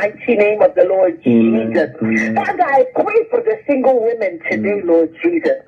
mighty name of the Lord Jesus. Father, I pray for the single women today, Lord Jesus.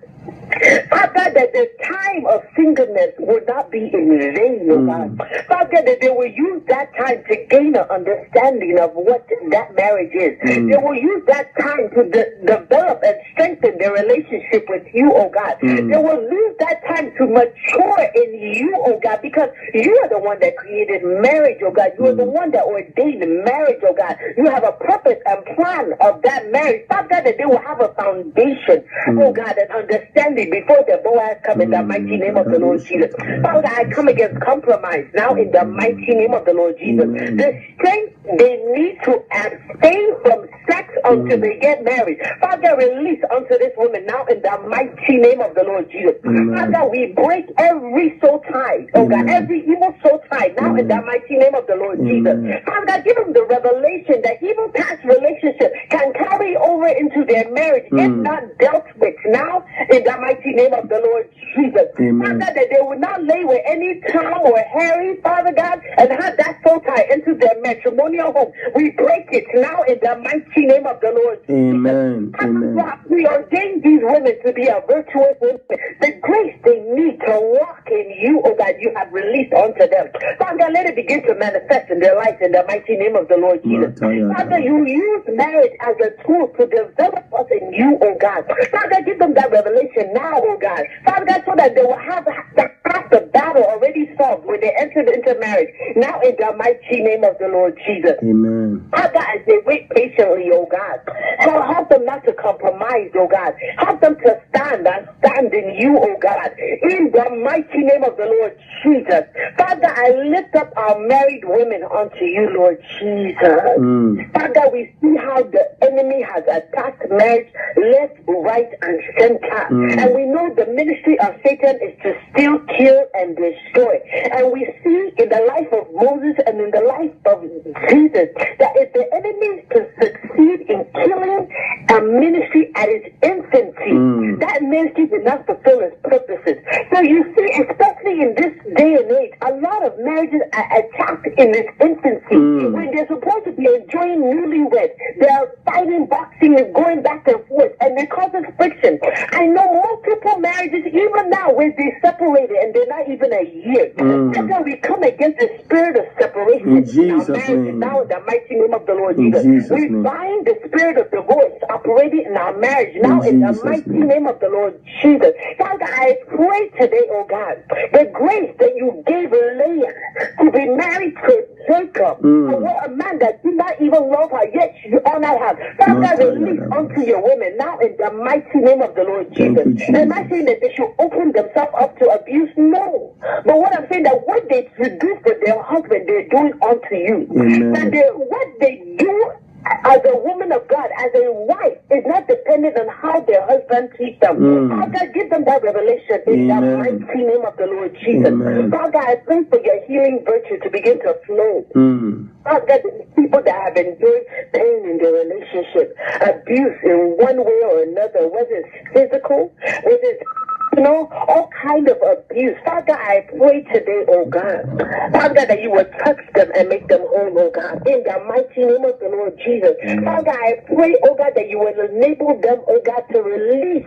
Father, that the time of singleness will not be in vain, oh God. Father, that they will use that time to gain an understanding of what that marriage is. They will use that time to develop and strengthen their relationship with you, oh God. They will use that time to mature in you, oh God, because you are the one that created marriage, oh God. You are the one that ordained marriage, oh God. You have a purpose and plan of that marriage. Father, that they will have a foundation, oh God, and understanding before the Boaz come in the mighty name of the Lord Jesus. Father, I come against compromise now in the mighty name of the Lord Jesus. The strength they need to abstain from sex until they get married. Father, release unto this woman now in the mighty name of the Lord Jesus. Father, we break every soul tie, oh God, every evil soul tie now in the mighty name of the Lord Jesus. Father, give them the revelation that even past relationship can carry over into their marriage if not dealt with now in the mighty name of the Lord Jesus. Father, that they will not lay with any Tom or Harry, Father God, and have that soul tie into their matrimonial home. We break it now in the mighty name of the Lord Jesus. Father, we ordain these women to be a virtuous women. The grace they need to walk in you, oh God, you have released unto them. Father, let it begin to manifest in their life in the mighty name of the Lord Jesus. Father, you use marriage as a tool to develop us in you, oh God. Father, give them that revelation now, oh God. Father God, so that they will have the battle already solved when they entered into marriage. Now in the mighty name of the Lord Jesus. Father, as they wait patiently, oh God, help them not to compromise, oh God. Help them to stand in you, oh God. In the mighty name of the Lord Jesus. Father, I lift up our married women unto you, Lord Jesus. Father, we see how the enemy has attacked marriage left, right, and center. And we know the ministry of Satan is to steal, kill, and destroy. And we see in the life of Moses and in the life of Jesus that if the enemy can succeed in killing a ministry at its infancy, that ministry did not fulfill its purposes. So you see, especially in this day and age, a lot of marriages are attacked in its infancy. When they're supposed to be enjoying newlywed, they're fighting, boxing, and going back and forth, and it causes friction. I know multiple marriages, even now, where they separated and they're not even a year. That's why we come against the spirit of separation in Jesus' name. Now in the mighty name of the Lord Jesus. We bind the spirit of divorce operating in our marriage now in the mighty name of the Lord Jesus. Father, I pray today, oh God, the grace that you gave Leah to be married to Jacob, a man that did not even love her, yet you honor her. Father, release unto your women now in the mighty name of the Lord Jesus. Am I saying that they should open themselves up to abuse? No. But what I'm saying that what they do for their husband, they're doing unto you. And what they do as a woman of God, as a wife, is not dependent on how their husband treats them. Father, give them that revelation in the mighty name of the Lord Jesus. Father, I pray for your healing virtue to begin to flow. Father, the people that have endured pain in their relationship, abuse in one way or another, whether it's physical, whether it's all kind of abuse. Father, I pray today, oh God, Father, that you will touch them and make them whole, oh God, in the mighty name of the Lord Jesus. Father, I pray, oh God, that you will enable them, oh God, to release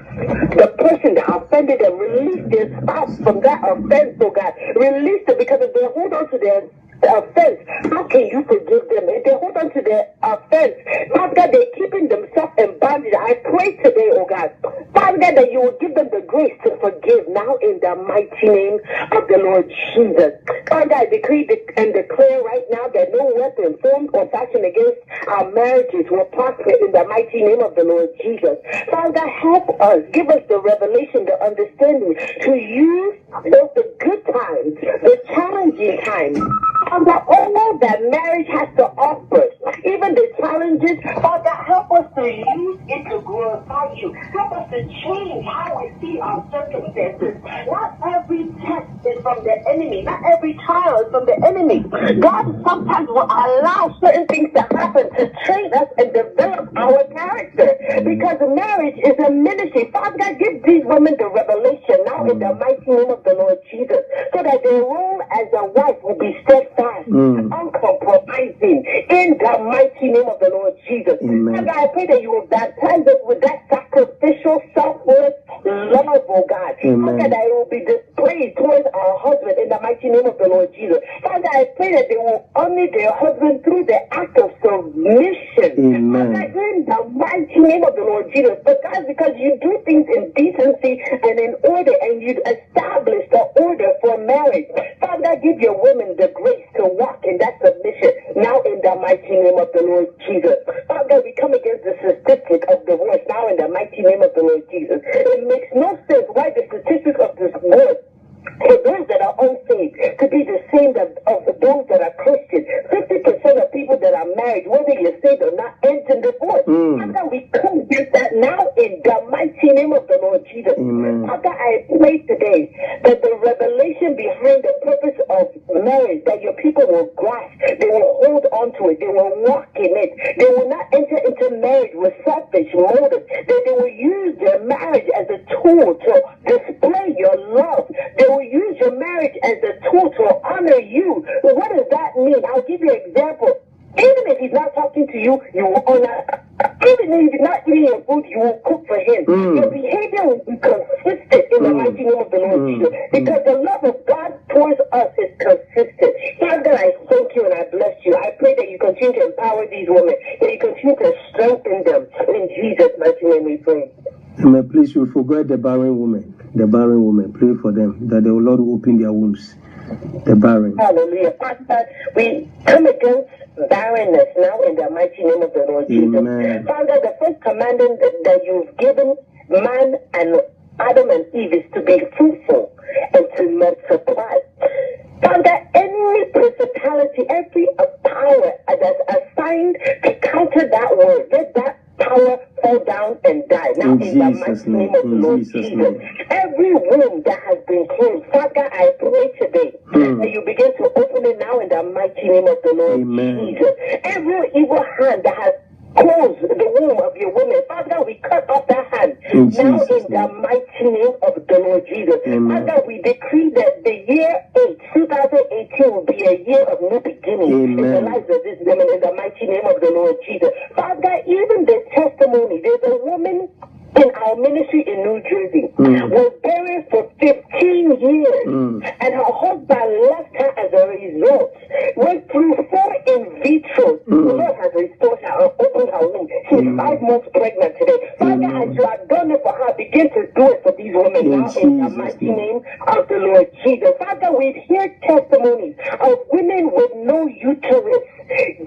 the person that offended them, release their spouse from that offense, oh God, release them, because if they hold on to their offense, how can you forgive them? If they hold on to their offense, Father God, they're keeping themselves in bondage. I pray today, oh God, Father God, that you will give them the grace to forgive now in the mighty name of the Lord Jesus. Father, I decree and declare right now that no weapon formed or fashioned against our marriages will prosper in the mighty name of the Lord Jesus. Father, help us, give us the revelation, the understanding to use both the good times, the challenging times, Father, all that marriage has to offer, even the challenges, Father, help us to use it to glorify you. Help us to change how we see our circumstances. Not every test is from the enemy. Not every trial is from the enemy. God sometimes will allow certain things to happen to train us and develop our character. Because marriage is a ministry. Father God, give these women the revelation now in the mighty name of the Lord Jesus, so that their role as a wife will be steadfast steadfast, uncompromising, in the mighty name of the Lord Jesus. Father, I pray that you will baptize us with that sacrificial, selfless love, oh God. Father, that it will be displayed towards our husband in the mighty name of the Lord Jesus. Father, I pray that they will honor their husband through the act of submission. Father, in the mighty name of the Lord Jesus. Because you do things in decency and in order, and you establish the order for marriage. Father, give your women the grace to walk in that submission now in the mighty name of the Lord Jesus. Father, we come against the statistic of divorce now in the mighty name of the Lord Jesus. It makes no sense why the statistic of divorce for those that are unsaved could be the same of those that are Christian. 50% of people that are married, whether you're saved or not, end in divorce. Father, we come against that now in the mighty name of the Lord Jesus. Father, I pray today that the revelation behind the purpose of marriage, that your people will grasp, they will hold on to it, they will walk in it, they will not enter into marriage with selfish motives, that they will use their marriage as a tool to display your love. They will use your marriage as a tool to honor you. What does that mean? I'll give you an example. Even if he's not talking to you, you will honor. Even if he's not eating your food, you will cook for him. Your behavior will be consistent in the mighty name of the Lord Jesus. Because the love of God towards us is consistent. Father, I thank you and I bless you. I pray that you continue to empower these women, that you continue to strengthen them. In Jesus' mighty name we pray. Amen. Please, you forget the barren women. The barren women. Pray for them, that the Lord will open their wombs. The barren. Hallelujah. Father, we come against barrenness now in the mighty name of the Lord Jesus. Amen. Father, the first commandment that you've given man and Adam and Eve is to be fruitful and to multiply. Father, any principality, every power that's assigned to counter that word, let that power fall down and die. Now in the mighty name of the Lord Jesus. Every womb that has been closed, Father, I pray today that you begin to open it now in the mighty name of the Lord Jesus. Every evil hand that has closed the womb of your woman, Father, we cut off that hand now in the mighty name of the Lord Jesus. Father, we decree that the year 2018 will be a year of new beginning in the lives of this woman in the mighty name of the Lord Jesus. Father, even the testimony, there's a woman in our ministry in New Jersey was buried for 15 years and her husband left her as a result. Went through 4 in vitro. The Lord has restored her and opened her womb. She's 5 months pregnant today. Father, as you have done it for her, begin to do it for these women now in the mighty name of the Lord Jesus. Father, we hear testimonies of women with no uterus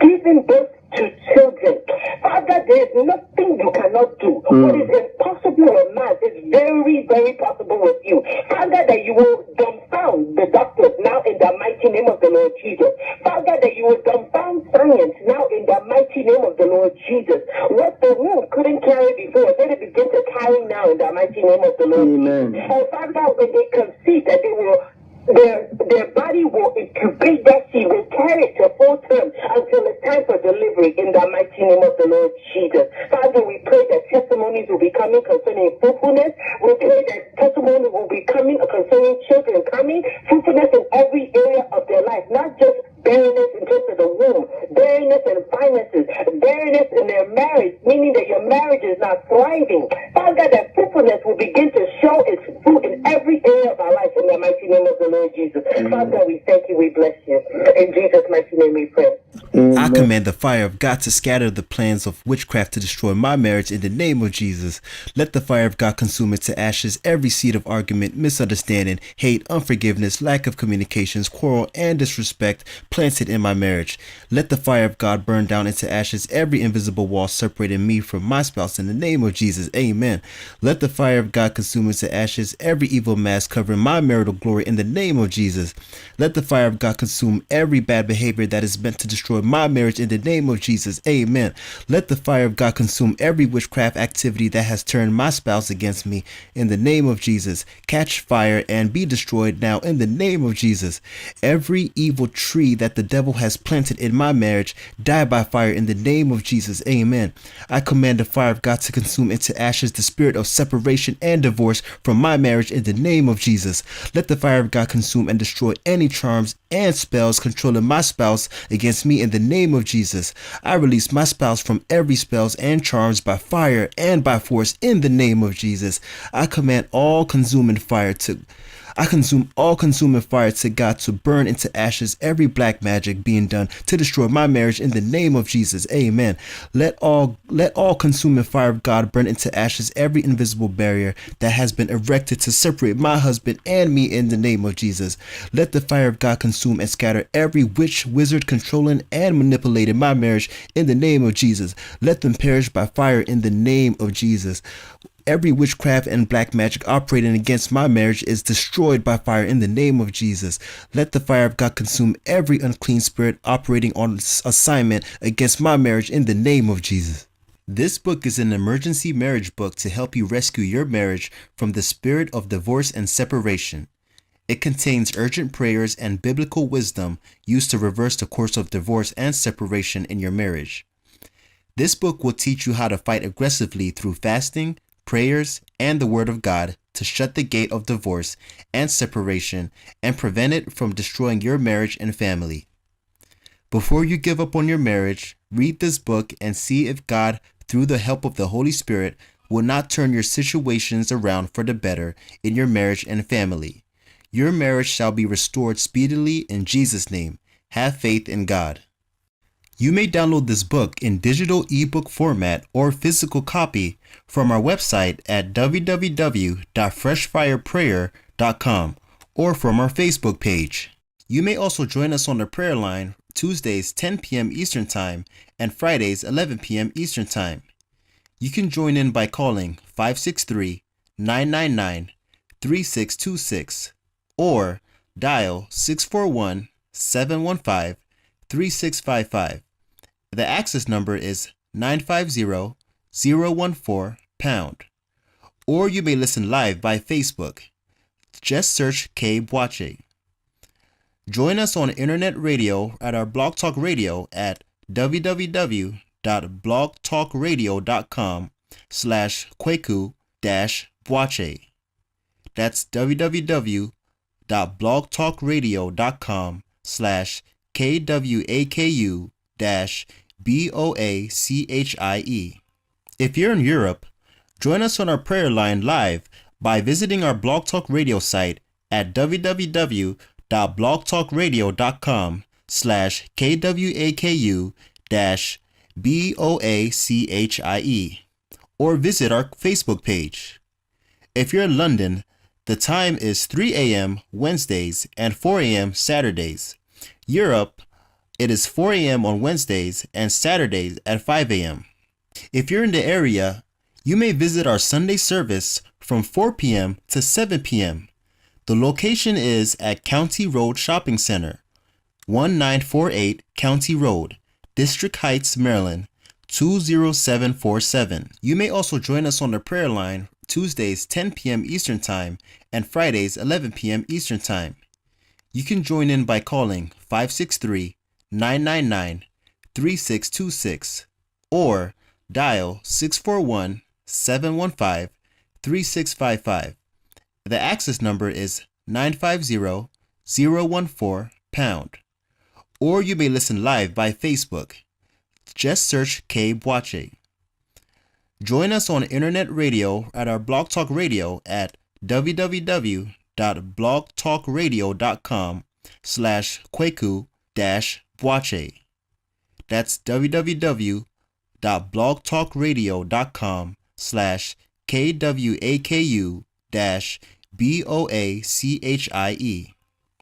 giving birth to children. Father, there is nothing you cannot do. What is impossible with man is very, very possible with you. Father, that you will dumbfound the doctors now in the mighty name of the Lord Jesus. Father, that you will dumbfound science now in the mighty name of the Lord Jesus. What the womb couldn't carry before, let it begin to carry now in the mighty name of the Lord Jesus. And Father, when they conceive, that they will their body will incubate that seed, will carry it to full term until it's time for delivery in the mighty name of the Lord Jesus. Father, we pray that testimonies will be coming concerning fruitfulness. We pray that testimonies will be coming concerning children coming, fruitfulness in every area of their life, not just barrenness in terms of the womb, barrenness in finances, barrenness in their marriage, meaning that your marriage is not thriving. Father, that fruitfulness will begin to show its fruit in every area of our life in the mighty name of the Lord Jesus. Father, we thank you, we bless you. In Jesus' mighty name we pray. I command the fire of God to scatter the plans of witchcraft to destroy my marriage in the name of Jesus. Let the fire of God consume it to ashes every seed of argument, misunderstanding, hate, unforgiveness, lack of communications, quarrel, and disrespect planted in my marriage. Let the fire of God burn down into ashes every invisible wall separating me from my spouse in the name of Jesus. Amen. Let the fire of God consume into ashes every evil mask covering my marital glory in the name of Jesus. Let the fire of God consume every bad behavior that is meant to destroy destroy my marriage in the name of Jesus. Amen. Let the fire of God consume every witchcraft activity that has turned my spouse against me in the name of Jesus. Catch fire and be destroyed now in the name of Jesus. Every evil tree that the devil has planted in my marriage, die by fire in the name of Jesus. Amen. I command the fire of God to consume into ashes the spirit of separation and divorce from my marriage in the name of Jesus. Let the fire of God consume and destroy any charms and spells controlling my spouse against me in the name of Jesus. I release my spouse from every spells and charms by fire and by force in the name of Jesus. I command all consuming fire to God to burn into ashes every black magic being done to destroy my marriage in the name of Jesus. Amen. Let all consuming fire of God burn into ashes every invisible barrier that has been erected to separate my husband and me in the name of Jesus. Let the fire of God consume and scatter every witch, wizard controlling and manipulating my marriage in the name of Jesus. Let them perish by fire in the name of Jesus. Every witchcraft and black magic operating against my marriage is destroyed by fire in the name of Jesus. Let the fire of God consume every unclean spirit operating on assignment against my marriage in the name of Jesus. This book is an emergency marriage book to help you rescue your marriage from the spirit of divorce and separation. It contains urgent prayers and biblical wisdom used to reverse the course of divorce and separation in your marriage. This book will teach you how to fight aggressively through fasting, prayers, and the Word of God to shut the gate of divorce and separation and prevent it from destroying your marriage and family. Before you give up on your marriage, read this book and see if God, through the help of the Holy Spirit, will not turn your situations around for the better in your marriage and family. Your marriage shall be restored speedily in Jesus' name. Have faith in God. You may download this book in digital ebook format or physical copy from our website at www.freshfireprayer.com or from our Facebook page. You may also join us on the prayer line Tuesdays 10 p.m. Eastern Time and Fridays 11 p.m. Eastern Time. You can join in by calling 563-999-3626 or dial 641-715-3655. The access number is 950-014#. Or you may listen live by Facebook. Just search K Boache. Join us on internet radio at our Blog Talk Radio at www.blogtalkradio.com/Kweku-Boache. That's www.blogtalkradio.com/KWAKU-BOACHIE. If you're in Europe, join us on our prayer line live by visiting our Blog Talk Radio site at www.blogtalkradio.com/KWAKU-BOACHIE or visit our Facebook page. If you're in London, the time is 3 a.m. Wednesdays and 4 a.m. Saturdays. Europe, it is 4 a.m. on Wednesdays and Saturdays at 5 a.m. If you're in the area, you may visit our Sunday service from 4 p.m. to 7 p.m. The location is at County Road Shopping Center, 1948 County Road, District Heights, Maryland, 20747. You may also join us on the prayer line Tuesdays 10 p.m. Eastern Time and Fridays 11 p.m. Eastern Time. You can join in by calling 563-999-3626 or dial 641-715-3655. The access number is 950-014#. Or you may listen live by Facebook. Just search K Boache. Join us on internet radio at our Blog Talk Radio at www.blogtalkradio.com/Kweku-Boache. That's www.blogtalkradio.com/KWAKU-BOACHIE.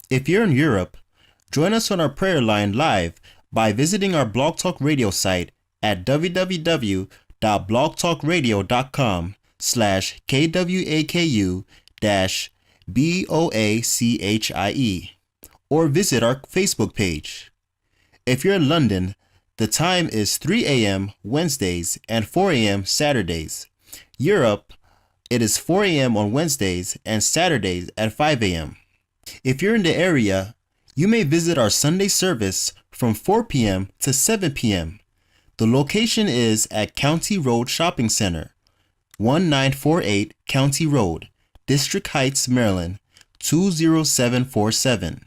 If you're in Europe, join us on our prayer line live by visiting our Blog Talk Radio site at www.blogtalkradio.com/KWAKU-BOACHIE or visit our Facebook page. If you're in London, the time is 3 a.m. Wednesdays and 4 a.m. Saturdays. Europe, it is 4 a.m. on Wednesdays and Saturdays at 5 a.m. If you're in the area, you may visit our Sunday service from 4 p.m. to 7 p.m. The location is at County Road Shopping Center, 1948 County Road, District Heights, Maryland, 20747.